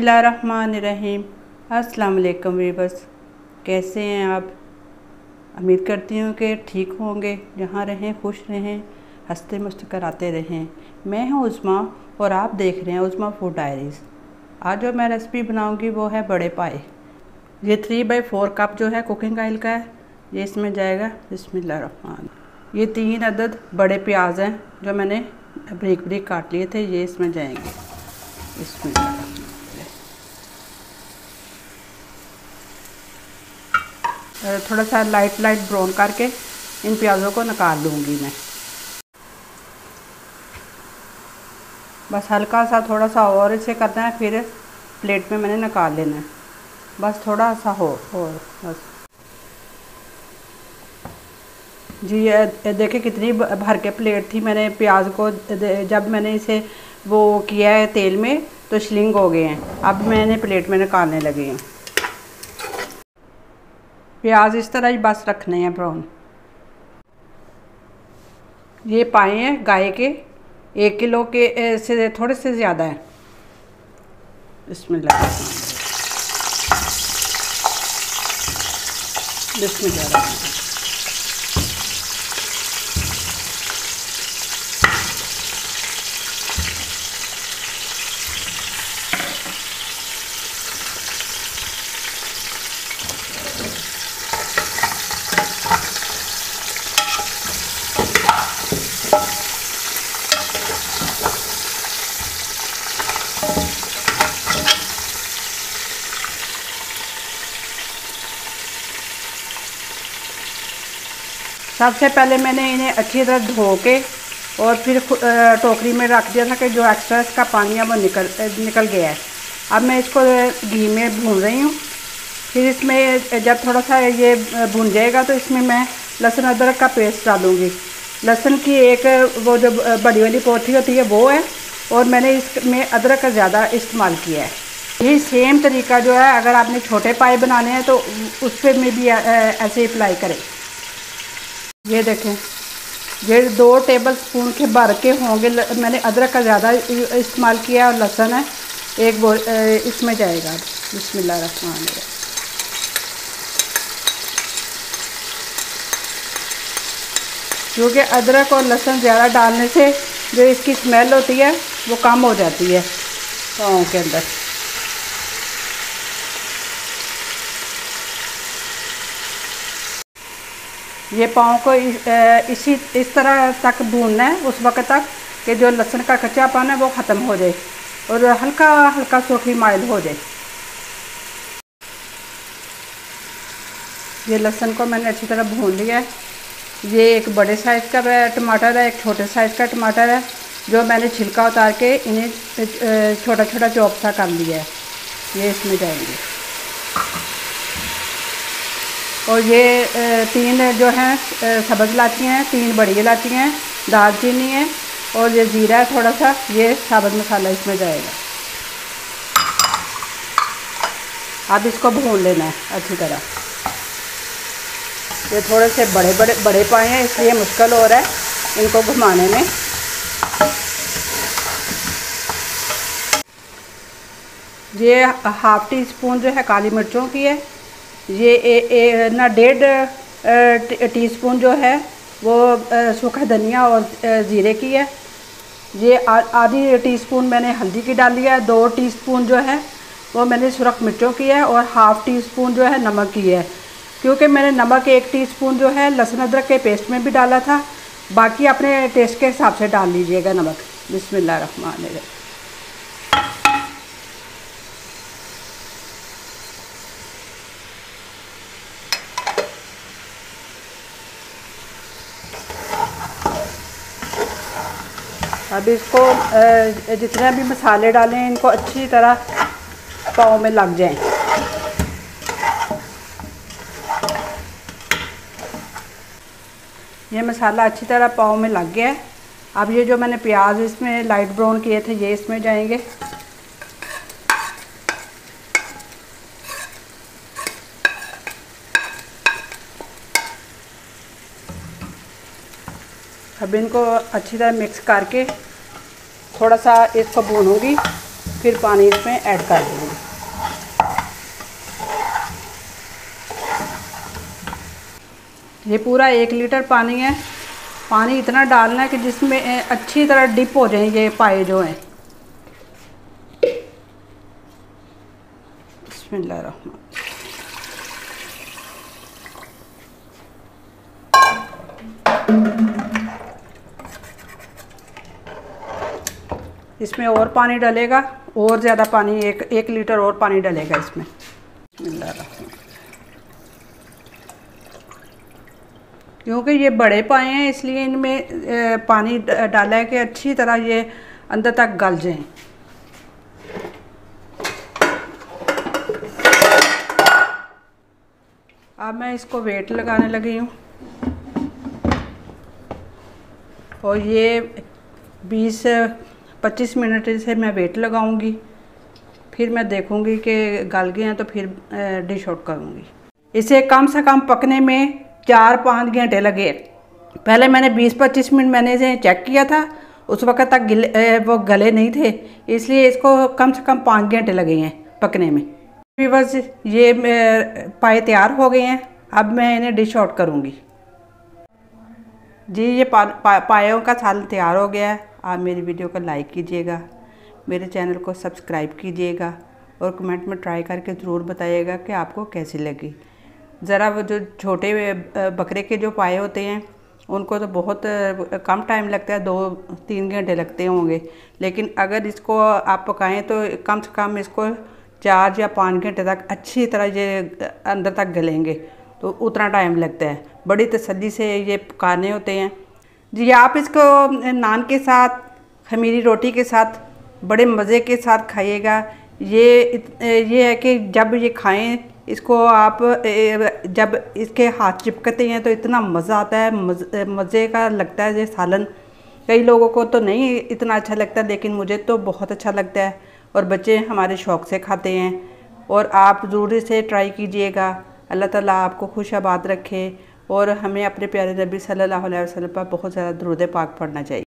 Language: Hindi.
बिस्मिल्लाहिर्रहमानिर्रहीम। अस्सलाम वालेकुम व्यूअर्स, कैसे हैं आप? उम्मीद करती हूँ कि ठीक होंगे। जहाँ रहें खुश रहें, हंसते मुस्कुराते रहें। मैं हूँ उज़्मा और आप देख रहे हैं उज़्मा फूड डायरीज़। आज जो मैं रेसिपी बनाऊँगी वो है बड़े पाए। ये 3/4 कप जो है कुकिंग ऑयल का है, ये इसमें जाएगा। बिस्मिल्लाहिर्रहमान। ये 3 अदद बड़े प्याज हैं जो मैंने बारीक बारीक काट लिए थे, ये इसमें जाएंगे। इसमें थोड़ा सा लाइट ब्राउन करके इन प्याज़ों को निकाल लूँगी मैं। बस हल्का सा थोड़ा सा और इसे करना है, फिर प्लेट में मैंने निकाल लेना है। बस थोड़ा सा हो और बस जी। ये देखिए कितनी भर के प्लेट थी। मैंने प्याज को जब मैंने इसे वो किया है तेल में तो श्लिंग हो गए हैं। अब मैंने प्लेट में निकालने लगी हूँ। प्याज इस तरह ही बस रखने हैं ब्राउन। ये पाए हैं गाय के, 1 किलो के से थोड़े से ज़्यादा है। बिस्मिल्लाह बिस्मिल्लाह। सबसे पहले मैंने इन्हें अच्छी तरह धो के और फिर टोकरी में रख दिया था कि जो एक्स्ट्रा इसका पानी है वो निकल गया है। अब मैं इसको घी में भून रही हूँ। फिर इसमें जब थोड़ा सा ये भून जाएगा तो इसमें मैं लहसुन अदरक का पेस्ट डालूँगी। लहसुन की एक वो जो बड़ी वाली पोथी होती है वो है, और मैंने इसमें अदरक का ज़्यादा इस्तेमाल किया है। यही सेम तरीका जो है, अगर आपने छोटे पाए बनाने हैं तो उस पर में भी ऐसे अप्लाई करें। ये देखें, ये 2 टेबल स्पून के भर के होंगे। मैंने अदरक का ज़्यादा इस्तेमाल किया और लहसुन है एक इसमें जाएगा। बिस्मिल्लाहिर्रहमानिर्रहीम। क्योंकि अदरक और लहसुन ज़्यादा डालने से जो इसकी स्मेल होती है वो कम हो जाती है पाँव के अंदर। ये पाँव को इस तरह तक भूनना है, उस वक्त तक कि जो लहसुन का कच्चापन है वो ख़त्म हो जाए और हल्का हल्का सूखी माइल हो जाए। ये लहसुन को मैंने अच्छी तरह भून लिया है। ये एक बड़े साइज़ का टमाटर है, एक छोटे साइज़ का टमाटर है, जो मैंने छिलका उतार के इन्हें छोटा छोटा चॉप सा कर लिया है। ये इसमें जाएंगे। और ये 3 जो हैं सब्ज़ इलायचियाँ हैं, 3 बड़ी इलायचियाँ हैं, दालचीनी है और ये ज़ीरा है थोड़ा सा। ये साबुत मसाला इसमें जाएगा। अब इसको भून लेना है अच्छी तरह। ये थोड़े से बड़े पाए हैं, इसलिए मुश्किल हो रहा है इनको घुमाने में। ये 1/2 टीस्पून जो है काली मिर्चों की है। ये 1.5 टीस्पून जो है वो सूखा धनिया और ज़ीरे की है। ये आधी टीस्पून मैंने हल्दी की डाली है। 2 टीस्पून जो है वो मैंने सुरख मिर्चों की है और 1/2 टीस्पून जो है नमक की है। क्योंकि मैंने नमक 1 टीस्पून जो है लहसुन अदरक के पेस्ट में भी डाला था। बाकी अपने टेस्ट के हिसाब से डाल लीजिएगा नमक। बिस्मिल्लाहिर्रहमानिर्रहीम। अब इसको जितने भी मसाले डालें इनको अच्छी तरह पाँव में लग जाएं। ये मसाला अच्छी तरह पाँव में लग गया है। अब ये जो मैंने प्याज इसमें लाइट ब्राउन किए थे ये इसमें जाएंगे। अब इनको अच्छी तरह मिक्स करके थोड़ा सा इसको भूनूंगी, फिर पानी इसमें ऐड कर दूँगी। ये पूरा 1 लीटर पानी है। पानी इतना डालना है कि जिसमें अच्छी तरह डिप हो जाए ये पाए जो हैं। बिस्मिल्लाहिर्रहमान। इसमें और पानी डलेगा, और ज़्यादा पानी, एक लीटर और पानी डलेगा इसमें। बिस्मिल्लाहिर्रहमान। क्योंकि ये बड़े पाए हैं इसलिए इनमें पानी डाला है कि अच्छी तरह ये अंदर तक गल जाएं। अब मैं इसको वेट लगाने लगी हूँ और ये 20-25 मिनट से मैं वेट लगाऊंगी। फिर मैं देखूंगी कि गल गए हैं तो फिर डिश आउट करूंगी। इसे कम से कम पकने में 4-5 घंटे लगे। पहले मैंने 20-25 मिनट मैंने इसे चेक किया था, उस वक्त तक वो गले नहीं थे, इसलिए इसको कम से कम 5 घंटे लगे हैं पकने में। बस ये पाए तैयार हो गए हैं। अब मैं इन्हें डिश आउट करूँगी। जी ये पायों का सालन तैयार हो गया है। आप मेरी वीडियो को लाइक कीजिएगा, मेरे चैनल को सब्सक्राइब कीजिएगा और कमेंट में ट्राई करके ज़रूर बताइएगा कि आपको कैसी लगी। ज़रा वो जो छोटे बकरे के जो पाए होते हैं उनको तो बहुत कम टाइम लगता है, 2-3 घंटे लगते होंगे, लेकिन अगर इसको आप पकाएं तो कम से कम इसको 4 या 5 घंटे तक अच्छी तरह ये अंदर तक गलेंगे, तो उतना टाइम लगता है। बड़ी तसल्ली से ये पकाने होते हैं। जी आप इसको नान के साथ, खमीरी रोटी के साथ बड़े मज़े के साथ खाइएगा। ये है कि जब ये खाएं इसको आप, जब इसके हाथ चिपकते हैं तो इतना मज़ा आता है, मज़े का लगता है ये सालन। कई लोगों को तो नहीं इतना अच्छा लगता, लेकिन मुझे तो बहुत अच्छा लगता है और बच्चे हमारे शौक़ से खाते हैं। और आप ज़रूर इसे ट्राई कीजिएगा। अल्लाह ताला आपको खुश आबाद रखे और हमें अपने प्यारे नबी सल्लल्लाहु अलैहि वसल्लम पर बहुत ज़्यादा दुरूद पाक पढ़ना चाहिए।